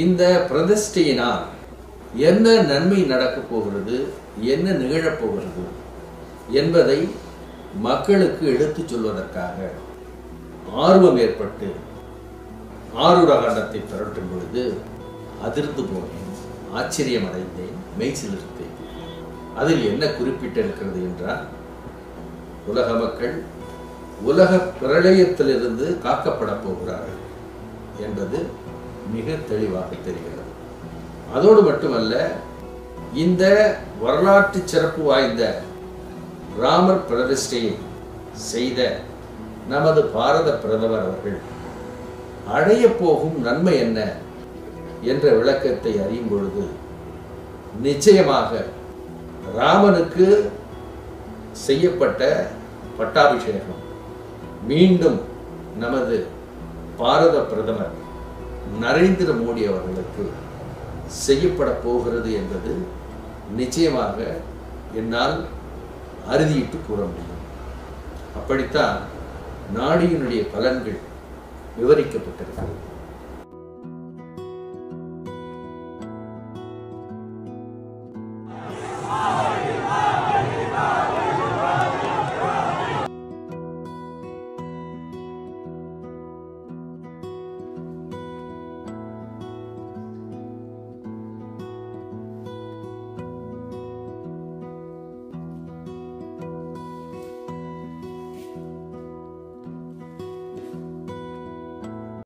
இந்த பிரதிஷ்டையினால் என்ன நன்மை நடக்கப் போகிறது, என்ன நிகழப்போகிறது என்பதை மக்களுக்கு எடுத்துச் சொல்வதற்காக ஆர்வம் ஏற்பட்டு ஆரூர காண்டத்தை திரட்டும் பொழுது அதிர்ந்து போனேன், ஆச்சரியம் அடைந்தேன், மெய்சிலிருத்தேன். அதில் என்ன குறிப்பிட்டிருக்கிறது என்றால், உலக மக்கள் உலக பிரளயத்திலிருந்து காக்கப்பட போகிறார்கள் என்பது மிக தெளிவாக தெரிகிறது. அதோடு மட்டுமல்ல, இந்த வரலாற்று சிறப்பு வாய்ந்த ராமர் பிரதிஷ்டையை செய்த நமது பாரத பிரதமர் அவர்கள் அடைய போகும் நன்மை என்ன என்ற விளக்கத்தை அறியும் பொழுது நிச்சயமாக ராமனுக்கு செய்யப்பட்ட பட்டாபிஷேகம் மீண்டும் நமது பாரத பிரதமர் நரேந்திர மோடி அவர்களுக்கு செய்யப்பட போகிறது என்பது நிச்சயமாக என்னால் அறுதியிட்டு கூற முடியும். அப்படித்தான் நாடியினுடைய பலன்கள் விவரிக்கப்பட்டிருக்கிறது.